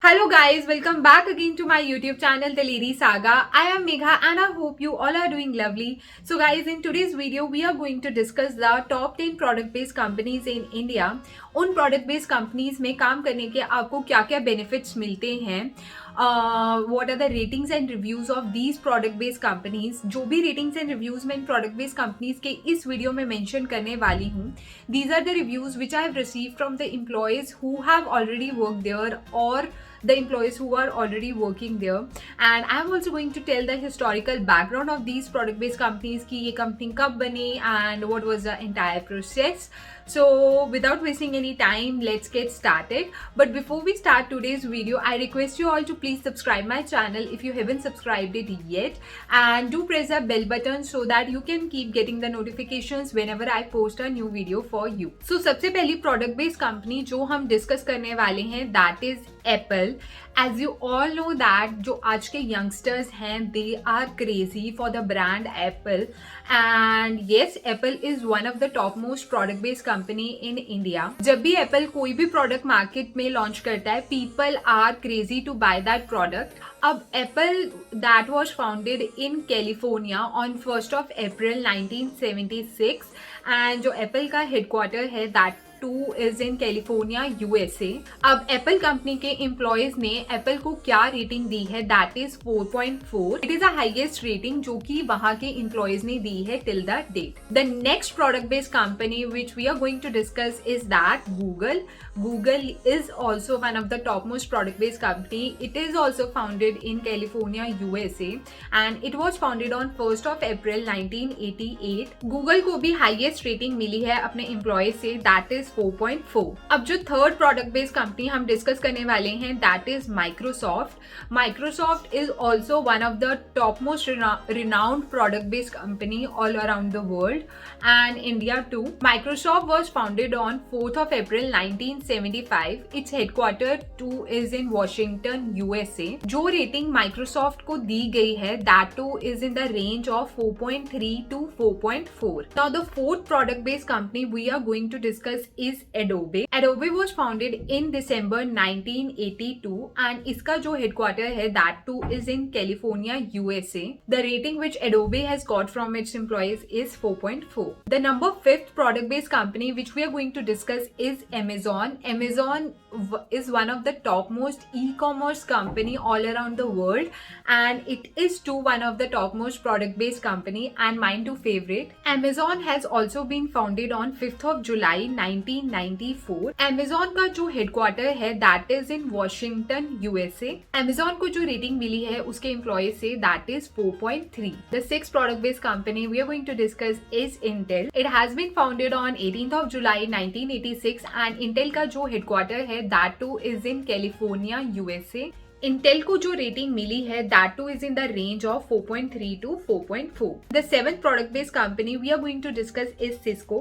Hello guys, welcome back again to my YouTube channel The Lady Saga. I am Megha and I hope you all are doing lovely. So guys, in today's video we are going to discuss the top 10 product based companies in India. उन product based companies में काम करने के आपको क्या क्या benefits मिलते हैं, what are the ratings and reviews of these product based companies. जो भी ratings and reviews मैं इन product based companies के इस वीडियो में mention करने वाली हूँ, these are the reviews which I have received from the employees who have already worked there or the employees who are already working there. And I'm also going to tell the historical background of these product based companies कि ये company कब बनी and what was the entire process. So without wasting any time, let's get started. But before we start today's video, I request you all to please subscribe my channel if you haven't subscribed it yet, and do press the bell button so that you can keep getting the notifications whenever I post a new video for you. So सबसे पहली product based company जो हम discuss करने वाले हैं that is Apple. As you all know that जो आज के youngsters हैं they are crazy for the brand Apple, and yes, Apple is one of the top most product based company in India. जब भी Apple कोई भी product market में launch करता है, people are crazy to buy that product. अब Apple that was founded in California on 1st of April 1976, and जो Apple का headquarter है that too is in California USA. अब एप्पल कंपनी के employees ने एप्पल को क्या रेटिंग दी है that is 4.4. It is the highest rating जो कि वहां के एम्प्लॉयज ने दी है till the date. The next product based company which we are going to discuss is that Google. Google is also one of the topmost product based company. It is also founded in California, USA, and it was founded on 1st of April 1988. Google को भी highest rating मिली है अपने employees से that is 4.4. अब जो third product based company हम discuss करने वाले हैं that is Microsoft. Microsoft is also one of the top most renowned product based company all around the world and India too. Microsoft was founded on 4th of April 1975. Its headquarter too is in Washington, USA. जो rating Microsoft को दी गई है that too is in the range of 4.3 to 4.4. Now the fourth product based company we are going to discuss is Adobe. Adobe was founded in December 1982 and इसका जो headquarter है that too is in California, USA. The rating which Adobe has got from its employees is 4.4. The number fifth product based company which we are going to discuss is Amazon. Amazon is one of the topmost e-commerce company all around the world, and it is too one of the topmost product based company and mine too favorite. Amazon has also been founded on 5th of July 1994. Amazon का जो headquarter है that is in Washington, USA. Amazon को जो rating मिली है उसके employees से that is 4.3. The sixth product based company we are going to discuss is Intel. It has been founded on 18th of July 1986 and Intel का जो headquarter है that too is in California, USA. Intel को जो rating मिली है that too is in the range of 4.3 to 4.4. The seventh product based company we are going to discuss is Cisco.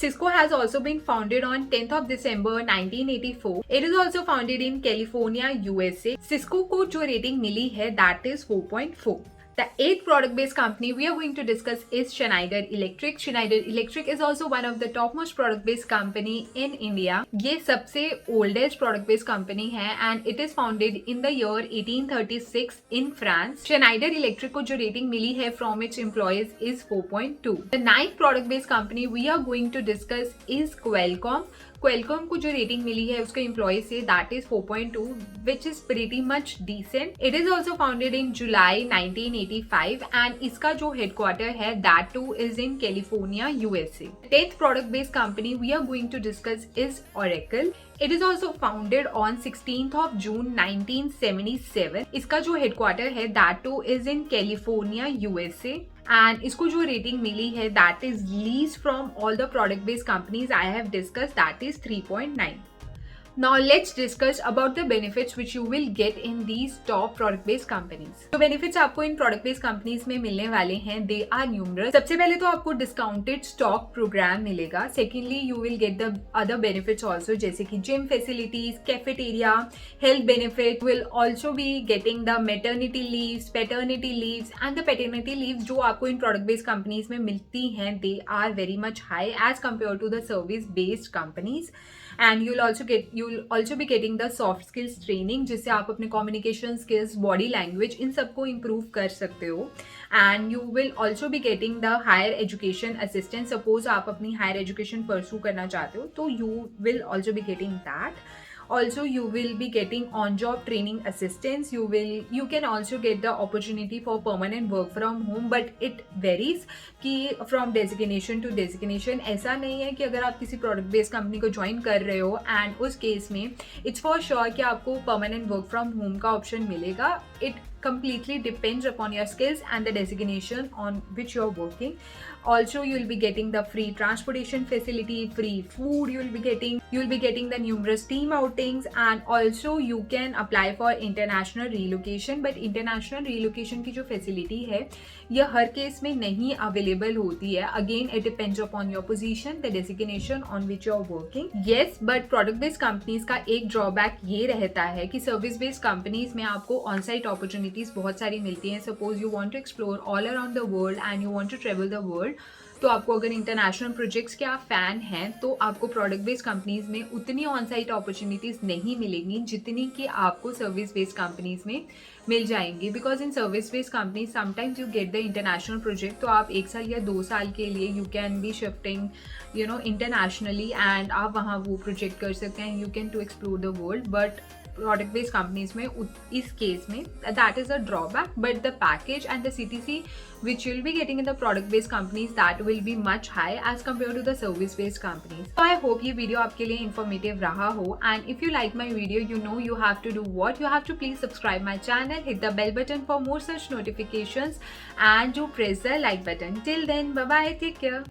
Cisco has also been founded on 10th of December 1984. It is also founded in California, USA. Cisco को जो rating मिली है that is 4.4. The eighth product based company we are going to discuss is Schneider Electric. Schneider Electric is also one of the topmost product based company in India. ये सबसे oldest product based company है and it is founded in the year 1836 in France. Schneider Electric को जो rating मिली है from its employees is 4.2. The ninth product based company we are going to discuss is Qualcomm. Qualcomm को जो rating मिली है उसके employee से that is 4.2 which is pretty much decent. It is also founded in July 1985 and इसका जो headquarter है that too is in California, USA. 10th product based company we are going to discuss is Oracle. It is also founded on 16th of June 1977. इसका जो headquarter है that too is in California, USA. And इसको जो rating मिली है that is least from all the product based companies I have discussed that is 3.9. Now let's discuss about the benefits which you will get in these top product based companies. तो benefits आपको इन product based companies में मिलने वाले हैं they are numerous. सबसे पहले तो आपको discounted stock program मिलेगा. Secondly you will get the other benefits also जैसे कि gym facilities, cafeteria, health benefit. Will also be getting the maternity leaves, paternity leaves and the paternity leaves जो आपको इन product based companies में मिलती हैं they are very much high as compared to the service based companies. And you'll also be getting the soft skills training, जिससे आप अपने communication skills, body language इन सबको improve कर सकते हो. And you will also be getting the higher education assistance. Suppose आप अपनी higher education pursue करना चाहते हो तो you will also be getting that. Also you will be getting on job training assistance. You can also get the opportunity for permanent work from home, but it varies कि from designation to designation. ऐसा नहीं है कि अगर आप किसी product based company को join कर रहे हो एंड उस केस में इट्स फॉर श्योर कि आपको परमानेंट वर्क फ्रॉम होम का ऑप्शन मिलेगा. It completely depends upon your skills and the designation on which you're working. Also you'll be getting the free transportation facility, free food you'll be getting the numerous team outings, and also you can apply for international relocation. But international relocation की जो facility है यह हर case में नहीं available होती है. Again it depends upon your position, the designation on which you're working. Yes, but product based companies का एक drawback ये रहता है कि service based companies में आपको on site opportunity बहुत सारी मिलती हैं. Suppose you want to explore all around the world and you want to travel the world, तो आपको अगर इंटरनेशनल प्रोजेक्ट्स के आप फैन हैं तो आपको प्रोडक्ट बेस्ड कंपनीज में उतनी ऑन साइट अपॉर्चुनिटीज़ नहीं मिलेंगी जितनी कि आपको सर्विस बेस्ड कंपनीज में मिल जाएंगी. Because in service based companies sometimes you get the international project, तो आप 1 साल या 2 साल के लिए you can be shifting internationally and आप वहाँ वो प्रोजेक्ट कर सकते हैं. You can to explore the world. But product based companies में इस केस में that is a drawback, but the package and the CTC which you'll be getting in the product based companies that will be much high as compared to the service based companies. So I hope ये video आपके लिए informative रहा हो, and if you like my video you know you have to do what, you have to please subscribe my channel, hit the bell button for more such notifications and do press the like button. Till then, bye bye, take care.